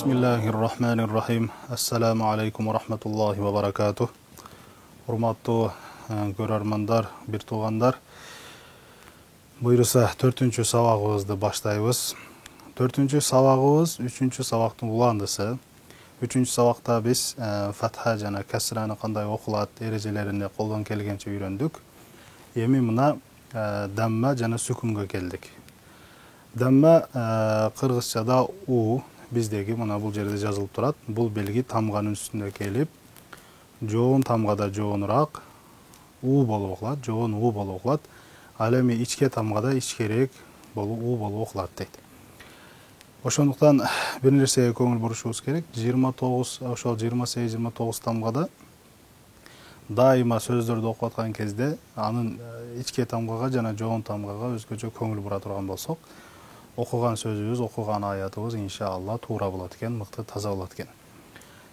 Bismillahirrahmanirrahim. Assalamu alaikum wa rahmatullahi wa barakatuh. Урматтуу көрөрмандар, бир туугандар. Буйруса 4-чү сабагыбызды баштайбыз. 4-чү сабагыбыз 3-чү сабактын уландысы. 3-чү сабакта биз фатха жана касраны кандай окулат эрежелерине колдон келгенче үйрөндүк. Эми мына дамма жана сүкүнгө келдик. Дамма кыргызчада у биздеги мына бул жерде жазылып турат. Бул белги тамганын үстүнө келип, жоон тамгада жоонураак у болуп окулат, жоон у болуп окулат. Ал эми ичке тамгада ичкерээк болуп у болуп окулат дейт. Ошондуктан бир нерсеге көңүл бурушубуз керек. 29 ошол 28-29 тамгада дайыма сөздөрдү окуп аткан кезде анын ичке тамгага жана жоон тамгага өзгөчө көңүл бура турган болсок, окуган сөзүбүз, окуган аятыбыз иншалла туура болот экен, мыкты таза болот экен.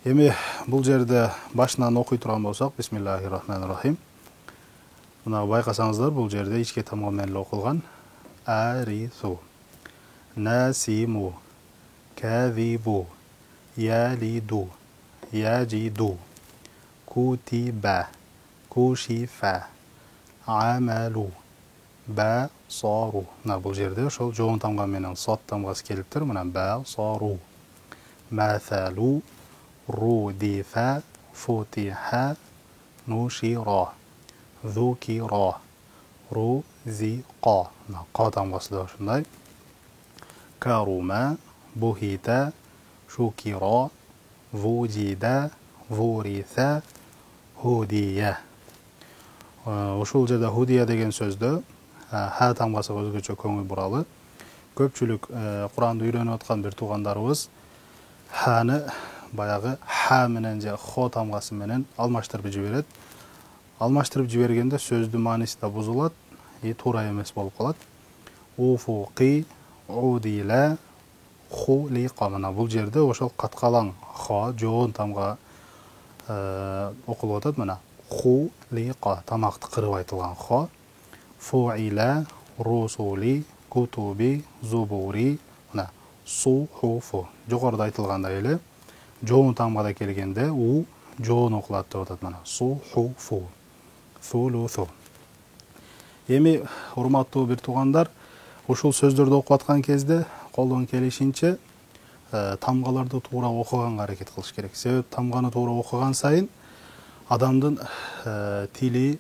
Эми бул жерде башынан окуй турган болсок, бисмиллахиррахманиррахим. Мына байкасаңыздар, бул жерде ичке тамга менен эле окулган. Арису, насиму, кавибу, ялиду, яжиду, кутиба, кушифа, амалу, ба сору. Мына бул жерде ошол жоон тамга менен сот тамгасы келиптир. Мына ба сору. Масалу, рудифа, футиха, нуширо, зукиро, рузиқо. Мына ко тамгасы да ошондой. Карума, бухита, шукиро, вужида, вуриса, худия. Ушул жерде худия деген сөздө ха тамгасы өзгөчө көңүл буралы. Көпчүлүк Куранды үйрөнүп аткан бир туугандарыбыз ханы баягы ха менен же хо тамгасы менен алмаштырып жиберет. Алмаштырып жибергенде сөздүн мааниси да бузулат, туура эмес болуп калат. Уфуqi, удила, хулиqa. Мына бул жерде ошол каткалаң хо жоон тамга окулуп атат. Мына хулиqa тамакты кырып айтылган хо. Фуила, русули, кутуби, зубури, мына сухуфу. Жогоруда айтылгандай эле жоон тамгада келгенде у жоон окулат деп атат. Мына сухуфу, сулусу. Эми урматтуу бир туугандар, ушул сөздөрдү окуп аткан кезде колдон келишинче тамгаларды туура окуганга аракет кылыш керек. Себеп тамганы туура окуган сайын адамдын тили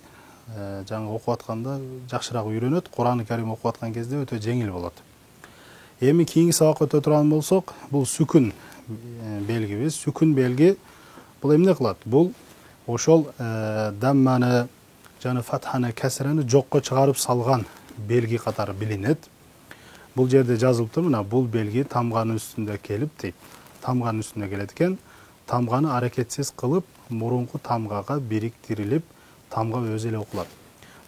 жаңы окуп атканда жакшыраак үйрөнөт. Кур'ан-ы Карим окуп аткан кезде өтө жеңил болот. Эми кийинки сабакка өтө турган болсок, бул сүкүн белгибиз. Сүкүн белги бул эмне кылат? Бул ошол дамманы жана фатханы, касраны жокко чыгарып салган белги катары билинет. Бул жерде жазылыптыр. Мына бул белги тамганын үстүндө келип дейт. Тамганын үстүндө келет экен. Тамганы аракетсиз кылып, мурунку тамгага бириктирилип, тамга өзү эле окулат.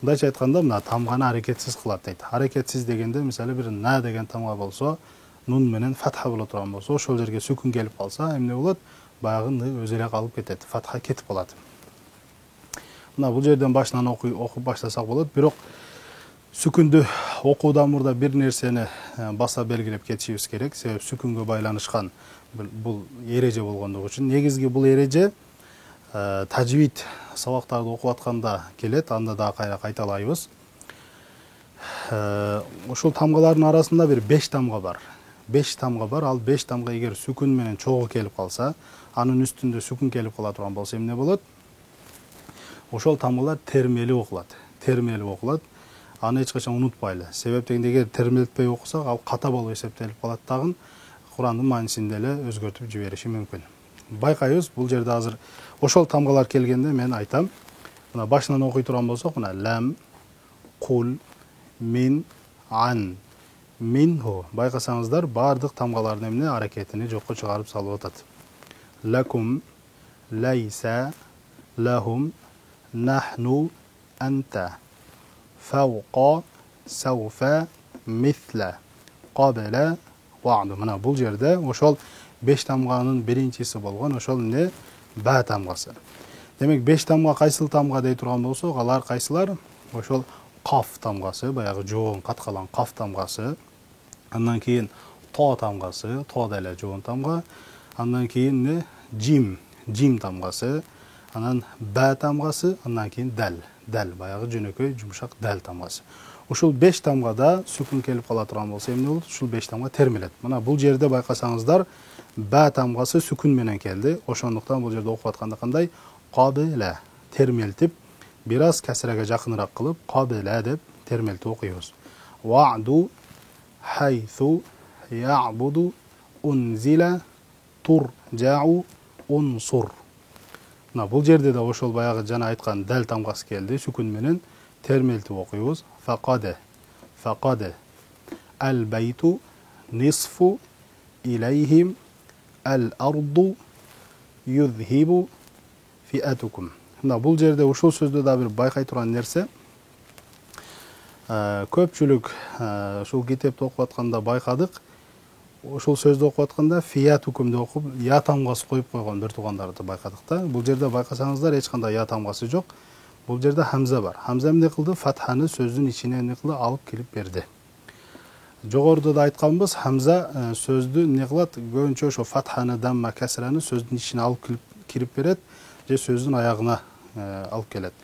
Мындайча айтканда, мына тамганы аракетсиз кылат дейт. Аракетсиз дегенде, мисалы бир на деген тамга болсо, нун менен фатха боло турган болсо, ошол жерге сүкүн келип калса, эмне болот? Баягы ны өзү эле калып кетет, фатха кетип калат. Мына бул жерден башынан окуп баштасак болот. Бирок сүкүндү окуудан мурда бир нерсени баса белгилеп кетишибиз керек. Себеп сүкүнгө байланышкан бул эреже болгондугу үчүн. Негизги бул эреже тажвид сабактарды окуп атканда келет, анда да кайталайбыз. Ушул тамгалардын арасында бир 5 тамга бар. 5 тамга бар. Ал 5 тамга эгер сүкүн менен чогуу келип калса, анын үстүндө сүкүн келип кала турган болсо эмне болот? Ошол тамгалар термелип окулат. Термелип окулат. Аны эч качан унутпайлы. Себеп дегенде эгер термелтпей окусак, ал ката болуп эсептелип калат дагы, Курандын маанисин деле өзгөртүп жибериши мүмкүн. Байкайбыз, бул жерде азыр ошол тамгалар келгенде мен айтам. Мына башынан окуй турган болсок, мына лам, кул, мин, ан, минху. Байкасаңыздар, бардык тамгалардын эмне аракетини жокко чыгарып салып атат. Лакум, лайса, лахум, нахну, анта, фауqa, сауфа, мисла, кабла, ва'ду. Мына бул жерде ошол 5 тамганын биринчиси болгон ошол эмне ба тамгасы. Демек 5 тамга кайсыл тамга дей турган болсок, алар кайсылар? Ошол каф тамгасы, баягы жоон каткалан каф тамгасы. Андан кийин то тамгасы, то деле жоон тамга. Андан кейін не? Жим тамгасы, анан бә тамгасы, андан кейін дәл, баягы жөнөкөй жумшак дәл тамгасы. Ушул 5 тамгада сүкүн келип кала турган болсо эмне болот? Ушул 5 тамга термелет. Мына бул жерде байкасаңыздар, бә тамгасы сүкүн менен келди. Ошондуктан бул жерде окуп атканда кандай? Кабила термелтип, бираз кесрага жакыныраак кылып, кабила деп термелтип окуйбуз. Вa'ду хайсу я'буду унзила туржау унсур. Мына бул жерде да ошол баягы жана айткан дәл тамгасы келди, сүкүн менен термелтип окуйбуз. Факаде ал-байту нисфу илейхим ал-арду юзхибу фиатукум. Мына бул жерде ушул сөздө да бир байкай турган нерсе, көпчүлүк ушул китепти окуп атканда байкадык, ушул сөздү окуп атканда фиатукум деп окуп, я тамгасы коюп койгон бир туугандарды байкадык да. Бул жерде байкасаңыздар эч кандай я тамгасы жок. Бул жерде хамза бар. Хамза эмне кылды? Фатханы сөздүн ичине эмне кылды? Алып кирип берди. Жогоруда да айтканбыз, хамза сөздү эмне кылат? Көбүнчө ошо фатханы, дамма, кесраны сөздүн ичине алып кирип берет, же сөздүн аягына алып келет.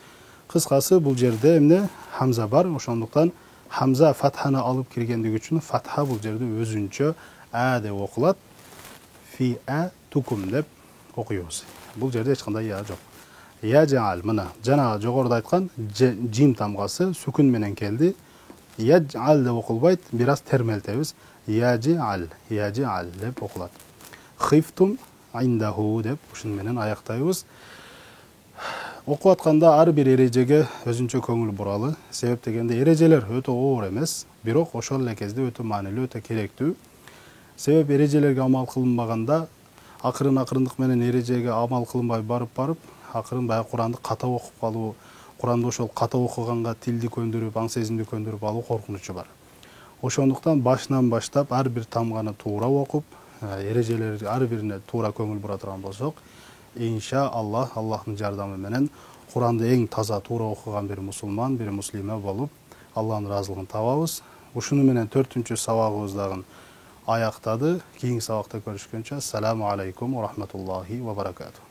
Кыскасы бул жерде эмне? Хамза бар. Ошондуктан хамза фатханы алып киргендиги үчүн фатха бул жерде өзүнчө деп окулат. Фиатукум деп окуйбуз. Бул жерде эч кандай я жок. Яжал, мына жана жогоруда айткан жим тамгасы сүкүн менен келди. Яжал деп окулбайт, бираз термелтебиз. Яжал деп окулат. Хифтум индаху деп ушун менен аяктайбыз. Окуп атканда ар бир эрежеге өзүнчө көңүл буралы. Себеп дегенде эрежелер өтө оор эмес, бирок ошол эле кезде өтө маанилүү, өтө керектүү. Себеп эрежелерге амал кылынбаганда, акырындык менен эрежеге амал кылынбай барып, акырын баягы Куранды ката окуп калуу, Куранды ошол ката окуганга тилди көндүрүп, аң сезимди көндүрүп алуу коркунучу бар. Ошондуктан башынан баштап ар бир тамганы туура окуп, эрежелер ар бирине туура көңүл бура турган болсок, иншааллах Аллахтын жардамы менен Куранды эң таза туура окуган бир мусулман, бир муслима болуп, Аллахтын ыраазылыгын табабыз. Ушуну менен 4-чү сабагыбыз дагы аяктады. Кийинки сабакта көрүшкөнчө, ассаламу алейкум ва рахматуллахи ва баракатух.